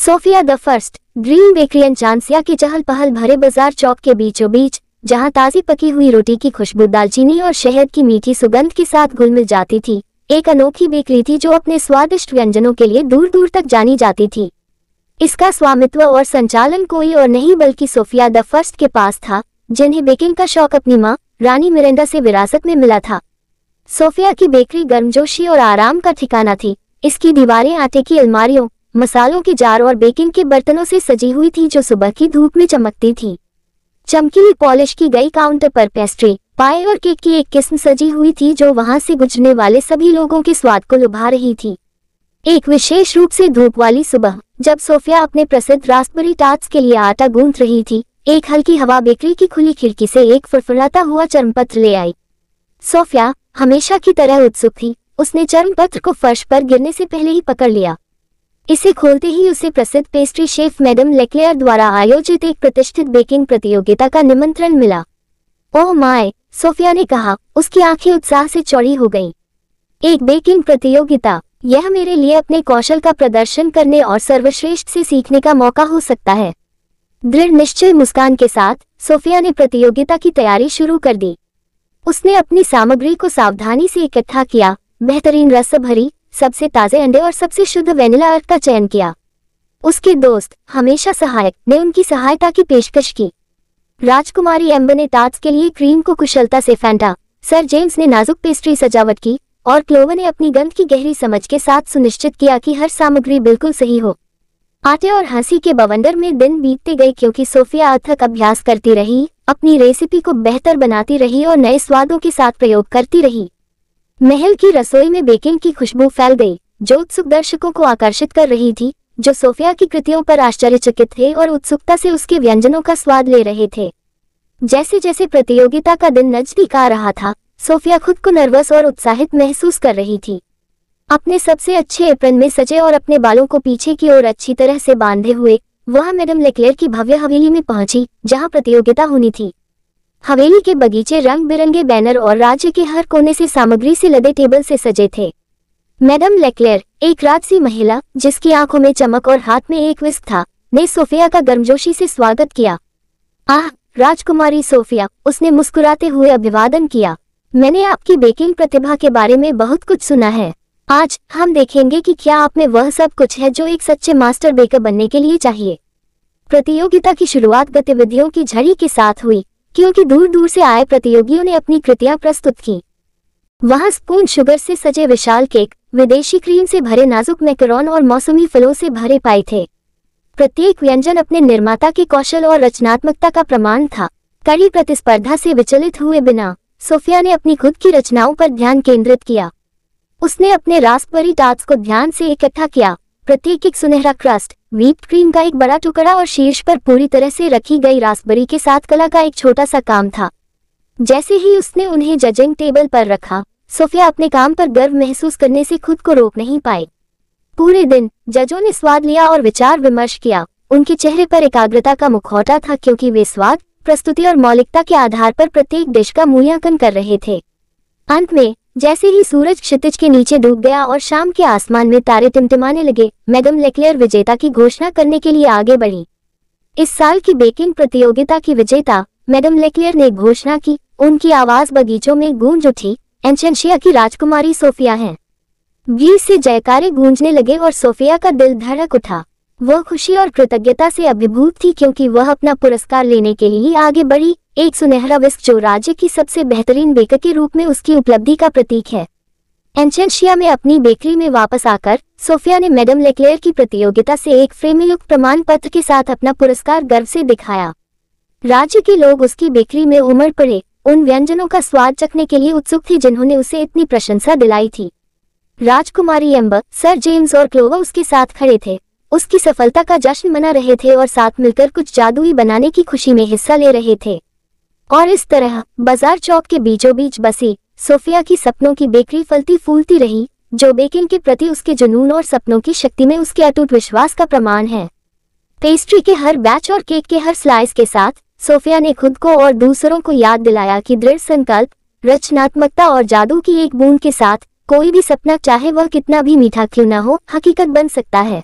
Sophia the first dream bakery Enchancia के चहल पहल भरे बाजार चौक के बीचों बीच, जहां ताजी पकी हुई रोटी की खुशबू दालचीनी और शहद की मीठी सुगंध के साथ घुल मिल जाती थी। एक अनोखी बेकरी थी जो अपने स्वादिष्ट व्यंजनों के लिए दूर दूर तक जानी जाती थी। इसका स्वामित्व और संचालन कोई और नहीं बल्कि सोफिया द फर्स्ट के पास था, जिन्हें बेकिंग का शौक अपनी मां रानी मिरेंडा से विरासत में मिला था। सोफिया की बेकरी गर्मजोशी और आराम का ठिकाना थी। इसकी दीवारें आटे की अलमारियों, मसालों के जार और बेकिंग के बर्तनों से सजी हुई थी जो सुबह की धूप में चमकती थी। चमकीली पॉलिश की गई काउंटर पर पेस्ट्री, पाए और केक की एक किस्म सजी हुई थी जो वहां से गुजरने वाले सभी लोगों के स्वाद को लुभा रही थी। एक विशेष रूप से धूप वाली सुबह, जब सोफिया अपने प्रसिद्ध रास्पबेरी टार्ट्स के लिए आटा गूंथ रही थी, एक हल्की हवा बेकरी की खुली खिड़की से एक फुरफुराता हुआ चर्मपत्र ले आई। सोफिया हमेशा की तरह उत्सुक थी। उसने चर्मपत्र को फर्श पर गिरने से पहले ही पकड़ लिया। इसे खोलते ही उसे प्रसिद्ध पेस्ट्री शेफ मैडम लेक्लेयर द्वारा आयोजित एक प्रतिष्ठित बेकिंग प्रतियोगिता का निमंत्रण मिला। ओह माय, सोफिया ने कहा, उसकी आंखें उत्साह से चौड़ी हो गईं। एक बेकिंग प्रतियोगिता, यह मेरे लिए अपने कौशल का प्रदर्शन करने और सर्वश्रेष्ठ से सीखने का मौका हो सकता है। दृढ़ निश्चय मुस्कान के साथ सोफिया ने प्रतियोगिता की तैयारी शुरू कर दी। उसने अपनी सामग्री को सावधानी से इकट्ठा किया, बेहतरीन रस भरी, सबसे ताजे अंडे और सबसे शुद्ध वेनिला अर्क का चयन किया। उसके दोस्त, हमेशा सहायक, ने उनकी सहायता की पेशकश की। राजकुमारी एम्बर ने टार्ट्स के लिए क्रीम को कुशलता से फेंटा, सर जेम्स ने नाजुक पेस्ट्री सजावट की और क्लोवर ने अपनी गंध की गहरी समझ के साथ सुनिश्चित किया कि हर सामग्री बिल्कुल सही हो। आटे और हंसी के बवंडर में दिन बीतते गए क्योंकि सोफिया अथक अभ्यास करती रही, अपनी रेसिपी को बेहतर बनाती रही और नए स्वादों के साथ प्रयोग करती रही। महल की रसोई में बेकिंग की खुशबू फैल गई, जो उत्सुक दर्शकों को आकर्षित कर रही थी, जो सोफिया की कृतियों पर आश्चर्यचकित थे और उत्सुकता से उसके व्यंजनों का स्वाद ले रहे थे। जैसे जैसे प्रतियोगिता का दिन नजदीक आ रहा था, सोफिया खुद को नर्वस और उत्साहित महसूस कर रही थी। अपने सबसे अच्छे एप्रन में सजे और अपने बालों को पीछे की ओर अच्छी तरह से बांधे हुए वह मैडम लेक्लेयर की भव्य हवेली में पहुंची, जहां प्रतियोगिता होनी थी। हवेली के बगीचे रंग बिरंगे बैनर और राज्य के हर कोने से सामग्री से लदे टेबल से सजे थे। मैडम लेक्लेयर, एक राजसी महिला जिसकी आंखों में चमक और हाथ में एक विस्क था, ने सोफिया का गर्मजोशी से स्वागत किया। आह, राजकुमारी सोफिया, उसने मुस्कुराते हुए अभिवादन किया। मैंने आपकी बेकिंग प्रतिभा के बारे में बहुत कुछ सुना है। आज हम देखेंगे कि क्या आप में वह सब कुछ है जो एक सच्चे मास्टर बेकर बनने के लिए चाहिए। प्रतियोगिता की शुरुआत गतिविधियों की झड़ी के साथ हुई, क्योंकि दूर दूर से आए प्रतियोगियों ने अपनी कृतियां प्रस्तुत की। वहां स्पून शुगर से सजे विशाल केक, विदेशी क्रीम से भरे नाजुक मैकरोन और मौसमी फलों से भरे पाए थे। प्रत्येक व्यंजन अपने निर्माता के कौशल और रचनात्मकता का प्रमाण था। कड़ी प्रतिस्पर्धा से विचलित हुए बिना सोफिया ने अपनी खुद की रचनाओं पर ध्यान केंद्रित किया। उसने अपने रास्पबेरी टार्ट्स को ध्यान से इकट्ठा किया, प्रत्येक एक सुनहरा क्रस्ट, व्हीप क्रीम का एक बड़ा टुकड़ा और शीर्ष पर पूरी तरह से रखी गई रास्पबेरी के साथ कला का एक छोटा सा काम था। जैसे ही उसने उन्हें जजिंग टेबल पर रखा, सोफिया अपने काम पर गर्व महसूस करने से खुद को रोक नहीं पाई। पूरे दिन जजों ने स्वाद लिया और विचार विमर्श किया। उनके चेहरे पर एकाग्रता का मुखौटा था, क्योंकि वे स्वाद, प्रस्तुति और मौलिकता के आधार पर प्रत्येक डिश का मूल्यांकन कर रहे थे। अंत में जैसे ही सूरज क्षितिज के नीचे डूब गया और शाम के आसमान में तारे टिमटिमाने लगे, मैडम लेक्लेयर विजेता की घोषणा करने के लिए आगे बढ़ी। इस साल की बेकिंग प्रतियोगिता की विजेता मैडम लेक्लेयर ने घोषणा की। उनकी आवाज बगीचों में गूंज उठी, एंचांसिया की राजकुमारी सोफिया है। भीड़ से जयकारे गूंजने लगे और सोफिया का दिल धड़क उठा। वह खुशी और कृतज्ञता से अभिभूत थी, क्योंकि वह अपना पुरस्कार लेने के लिए आगे बढ़ी, एक सुनहरा विस्क जो राज्य की सबसे बेहतरीन बेकर के रूप में उसकी उपलब्धि का प्रतीक है। एंचांसिया में अपनी बेकरी में वापस आकर सोफिया ने मैडम लेक्लेयर की प्रतियोगिता से एक फ्रेमयुक्त प्रमाण पत्र के साथ अपना पुरस्कार गर्व से दिखाया। राज्य के लोग उसकी बेकरी में उमड़ पड़े, उन व्यंजनों का स्वाद चखने के लिए उत्सुक थे जिन्होंने उसे इतनी प्रशंसा दिलाई थी। राजकुमारी एम्बर, सर जेम्स और क्लोवर उसके साथ खड़े थे, उसकी सफलता का जश्न मना रहे थे और साथ मिलकर कुछ जादुई बनाने की खुशी में हिस्सा ले रहे थे। और इस तरह बाजार चौक के बीचों बीच बसी सोफिया की सपनों की बेकरी फलती फूलती रही, जो बेकिंग के प्रति उसके जुनून और सपनों की शक्ति में उसके अटूट विश्वास का प्रमाण है। पेस्ट्री के हर बैच और केक के हर स्लाइस के साथ सोफिया ने खुद को और दूसरों को याद दिलाया कि दृढ़ संकल्प, रचनात्मकता और जादू की एक बूंद के साथ कोई भी सपना, चाहे वह कितना भी मीठा क्यों न हो, हकीकत बन सकता है।